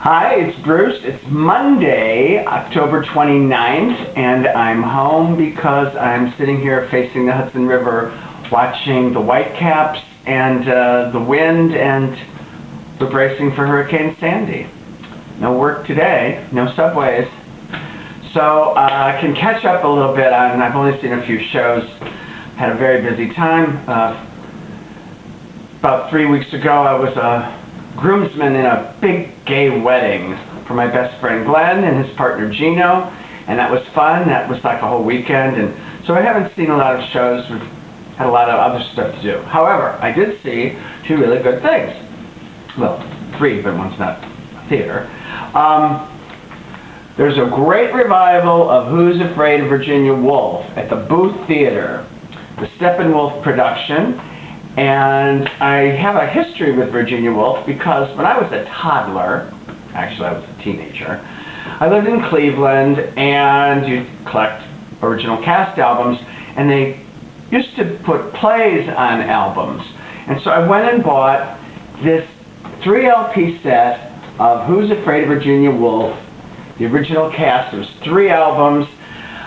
Hi, it's Bruce. It's Monday, October 29th, and I'm home because I'm sitting here facing the Hudson River watching the whitecaps and the wind, and we're bracing for Hurricane Sandy. No work today, no subways. So I can catch up a little bit on, I've only seen a few shows, had a very busy time. About 3 weeks ago I was a groomsman in a big gay wedding for my best friend Glenn and his partner Gino, and that was fun. That was like a whole weekend, and so I haven't seen a lot of shows. We've had a lot of other stuff to do. However, I did see two really good things. Well, three, but one's not a theater. There's a great revival of Who's Afraid of Virginia Woolf at the Booth Theater, the Steppenwolf production. And I have a history with Virginia Woolf because when I was a toddler, actually I was a teenager, I lived in Cleveland, and you collect original cast albums, and they used to put plays on albums. And so I went and bought this 3 LP set of Who's Afraid of Virginia Woolf, the original cast. It was 3 albums.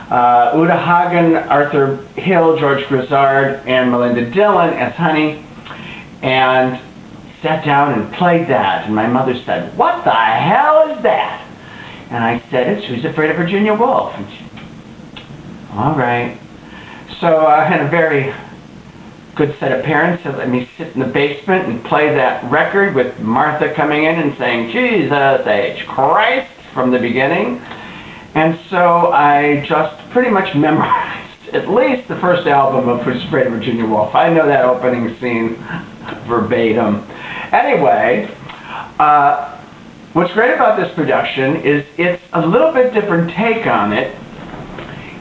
Uta Hagen, Arthur Hill, George Grizzard, and Melinda Dillon as Honey, and sat down and played that. And my mother said, "What the hell is that?" And I said, "It's Who's Afraid of Virginia Woolf." And she, all right. So I had a very good set of parents that let me sit in the basement and play that record with Martha coming in and saying, "Jesus H. Christ," from the beginning. And so I just pretty much memorized at least the first album of Who's Afraid of Virginia Woolf. I know that opening scene verbatim. Anyway, what's great about this production is it's a little bit different take on it.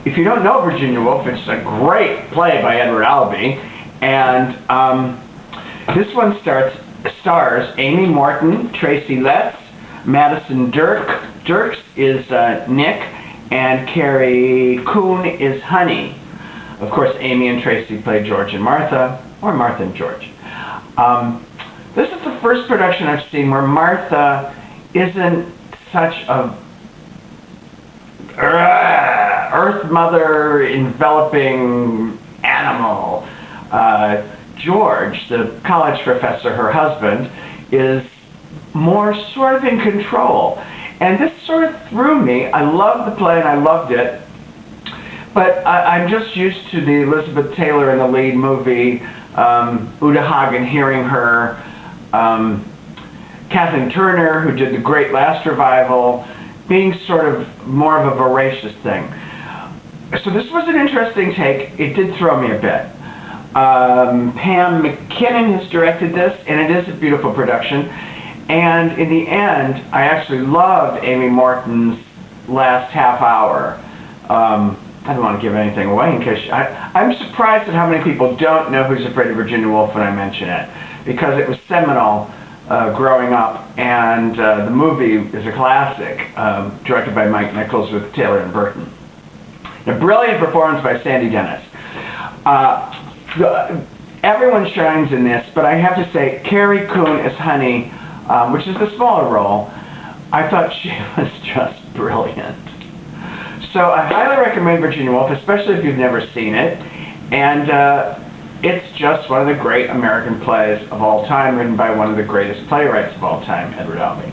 If you don't know Virginia Woolf, it's a great play by Edward Albee, and this one stars Amy Morton, Tracy Letts, Madison Dirks is Nick, and Carrie Coon is Honey. Of course, Amy and Tracy play George and Martha, or Martha and George. This is the first production I've seen where Martha isn't such a Earth Mother enveloping animal. George, the college professor, her husband, is more sort of in control. And this sort of threw me. I loved the play and I loved it, but I'm just used to the Elizabeth Taylor in the lead movie, Uta Hagen, hearing her, Kathleen Turner, who did the great last revival, being sort of more of a voracious thing. So this was an interesting take. It did throw me a bit. Pam McKinnon has directed this, and it is a beautiful production. And in the end, I actually loved Amy Morton's last half hour. I don't want to give anything away in case I'm surprised at how many people don't know Who's Afraid of Virginia Woolf when I mention it, because it was seminal growing up, and the movie is a classic, directed by Mike Nichols with Taylor and Burton. A brilliant performance by Sandy Dennis. Everyone shines in this, but I have to say, Carrie Coon as Honey, which is the smaller role, I thought she was just brilliant. So I highly recommend Virginia Woolf, especially if you've never seen it. And it's just one of the great American plays of all time, written by one of the greatest playwrights of all time, Edward Albee.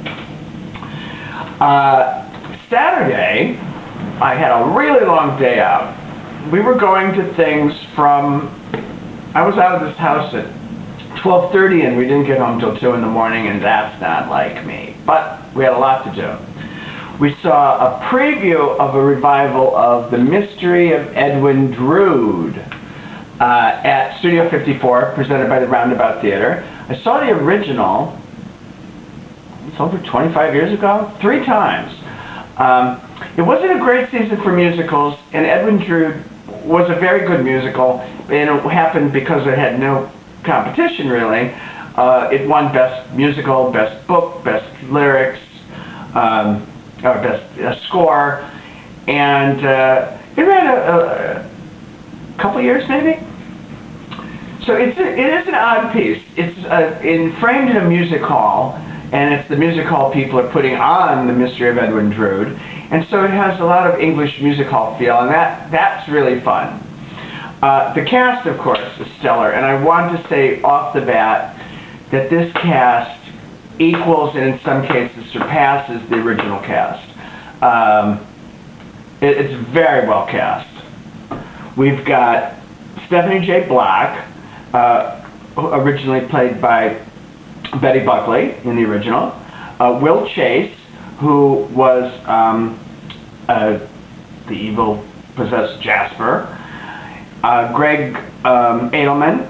Saturday, I had a really long day out. We were going to things from, I was out of this house at 12:30, and we didn't get home till 2 in the morning, and that's not like me. But we had a lot to do. We saw a preview of a revival of The Mystery of Edwin Drood at Studio 54, presented by the Roundabout Theater. I saw the original, it's over 25 years ago, 3 times. It wasn't a great season for musicals, and Edwin Drood was a very good musical, and it happened because it had no competition really. It won Best Musical, Best Book, Best Lyrics, Best Score, and it ran a couple years maybe. So it is an odd piece. It's framed in a music hall, and it's the music hall people are putting on The Mystery of Edwin Drood, and so it has a lot of English music hall feel, and that's really fun. The cast, of course, is stellar, and I want to say off the bat that this cast equals and in some cases surpasses the original cast. It's very well cast. We've got Stephanie J. Black, originally played by Betty Buckley in the original. Will Chase, who was the evil possessed Jasper. Greg Edelman.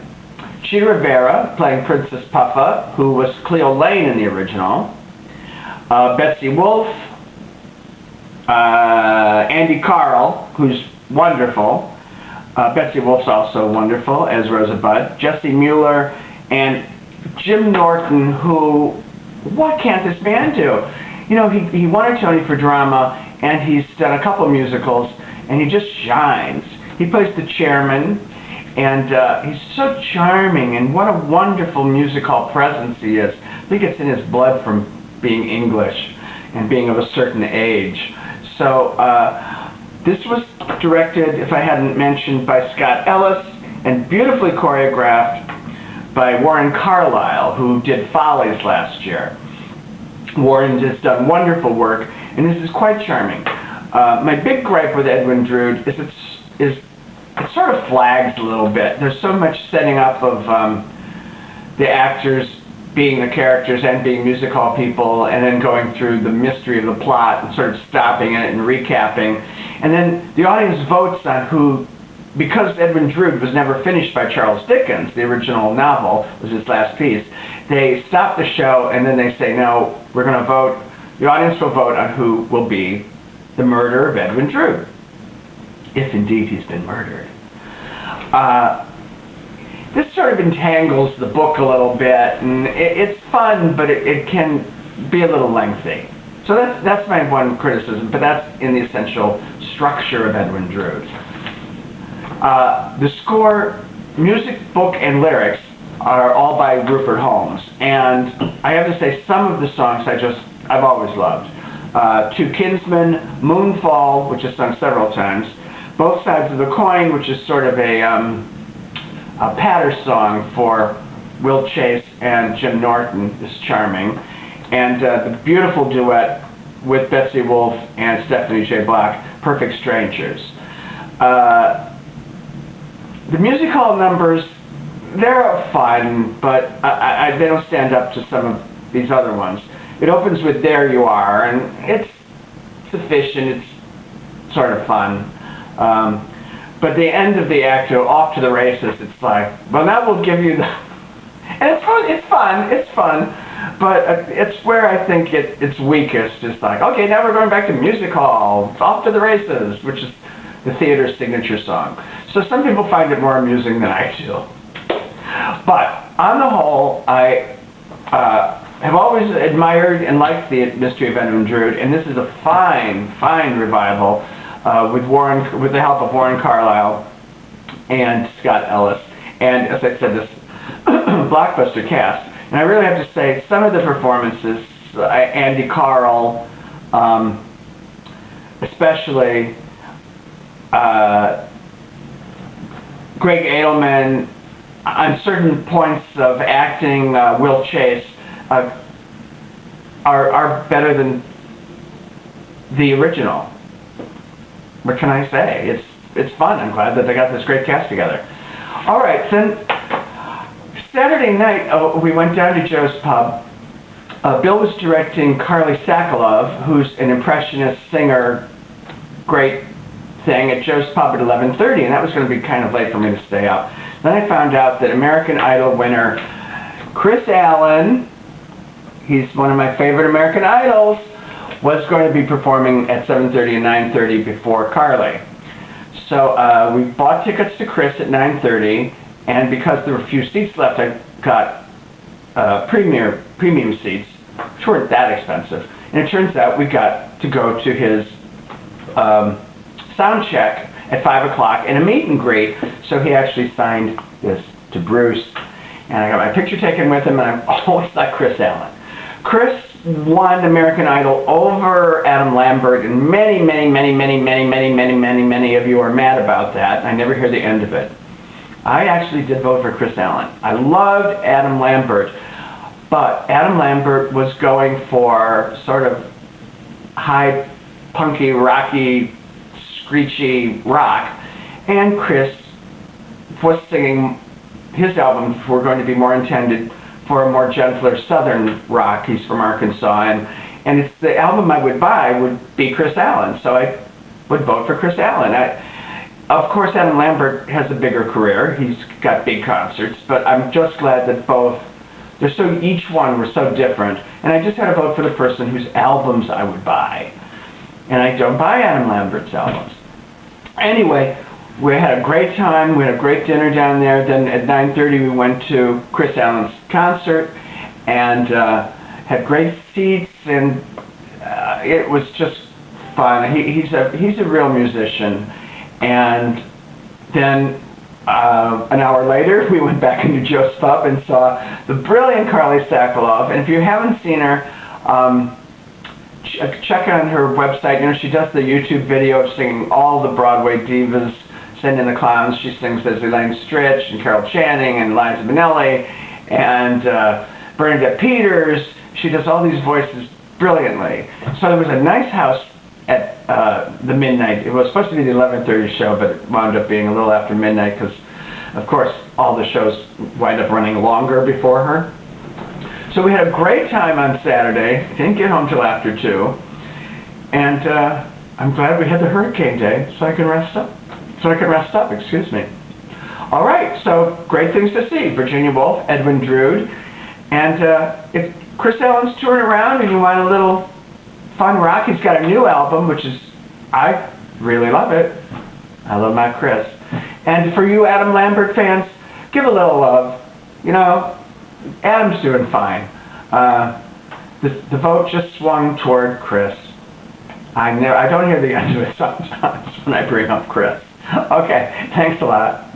Cheetah Rivera, playing Princess Puffa, who was Cleo Lane in the original. Betsy Woolf. Andy Carl, who's wonderful. Betsy Wolf's also wonderful as Rosa Budd. Jesse Mueller and Jim Norton, who, what can't this man do? You know, he won a Tony for drama, and he's done a couple musicals, and he just shines. He plays the chairman, and he's so charming, and what a wonderful music hall presence he is. I think it's in his blood from being English and being of a certain age. So this was directed, if I hadn't mentioned, by Scott Ellis, and beautifully choreographed by Warren Carlyle, who did Follies last year. Warren has done wonderful work, and this is quite charming. My big gripe with Edwin Drood is it sort of flags a little bit. There's so much setting up of the actors being the characters and being music hall people, and then going through the mystery of the plot and sort of stopping it and recapping. And then the audience votes on who, because Edwin Drood was never finished by Charles Dickens, the original novel was his last piece, they stop the show and then they say, no, we're going to vote, the audience will vote on who will be the murderer of Edwin Drood, if indeed he's been murdered. This sort of entangles the book a little bit, and it's fun, but it can be a little lengthy. So that's my one criticism, but that's in the essential structure of Edwin Drood. The score, music, book, and lyrics are all by Rupert Holmes, and I have to say some of the songs I've always loved. To Kinsman, Moonfall, which is sung several times, Both Sides of the Coin, which is sort of a patter song for Will Chase and Jim Norton, is charming, and the beautiful duet with Betsy Wolf and Stephanie J. Black, Perfect Strangers. The music hall numbers, they're fun, but they don't stand up to some of these other ones. It opens with There You Are, and it's sufficient, it's sort of fun. But the end of the act, Off to the Races, it's like, well, that will give you the... And it's fun, but it's where I think it's weakest. It's like, okay, now we're going back to music hall, Off to the Races, which is the theater's signature song. So some people find it more amusing than I do. But on the whole, I have always admired and liked the Mystery of Edwin Drood, and this is a fine, fine revival with the help of Warren Carlyle and Scott Ellis, and as I said, this blockbuster cast. And I really have to say, some of the performances, Andy Carl, especially Greg Edelman, on certain points of acting, Will Chase, are better than the original. What can I say? It's fun. I'm glad that they got this great cast together. All right, then Saturday night we went down to Joe's Pub. Bill was directing Carly Sokoloff, who's an impressionist singer, great thing, at Joe's Pub at 11:30, and that was going to be kind of late for me to stay up. Then I found out that American Idol winner Chris Allen, he's one of my favorite American Idols, was going to be performing at 7:30 and 9:30 before Carly. So we bought tickets to Chris at 9:30, and because there were a few seats left, I got premium seats, which weren't that expensive. And it turns out we got to go to his sound check at 5 o'clock and a meet and greet, so he actually signed this to Bruce, and I got my picture taken with him, and I've always liked Chris Allen. Chris won American Idol over Adam Lambert, and many of you are mad about that. I never hear the end of it. I actually did vote for Chris Allen. I loved Adam Lambert, but Adam Lambert was going for sort of high, punky, rocky, screechy rock, and Chris was singing, his albums were going to be more intended for a more gentler southern rock. He's from Arkansas, and it's the album I would buy would be Chris Allen, so I would vote for Chris Allen. Of course, Adam Lambert has a bigger career. He's got big concerts, but I'm just glad that both, each one were so different, and I just had to vote for the person whose albums I would buy. And I don't buy Adam Lambert's albums. Anyway, we had a great time. We had a great dinner down there. Then at 9:30 we went to Chris Allen's concert and had great seats, and it was just fun. He's a real musician. And then an hour later we went back into Joe's Pub and saw the brilliant Carly Sokoloff. And if you haven't seen her, check on her website. You know, she does the YouTube video of singing all the Broadway divas. Send in the Clowns, she sings as Elaine Stritch and Carol Channing and Liza Minnelli and Bernadette Peters. She does all these voices brilliantly. So there was a nice house at the midnight. It was supposed to be the 11:30 show, but it wound up being a little after midnight because, of course, all the shows wind up running longer before her. So we had a great time on Saturday. Didn't get home till after 2. And I'm glad we had the hurricane day so I can rest up. Excuse me. All right, so great things to see. Virginia Woolf, Edwin Drood. And if Chris Allen's touring around and you want a little fun rock, he's got a new album, which is, I really love it. I love my Chris. And for you Adam Lambert fans, give a little love. You know, Adam's doing fine. The vote just swung toward Chris. I don't hear the end of it sometimes when I bring up Chris. Okay, thanks a lot.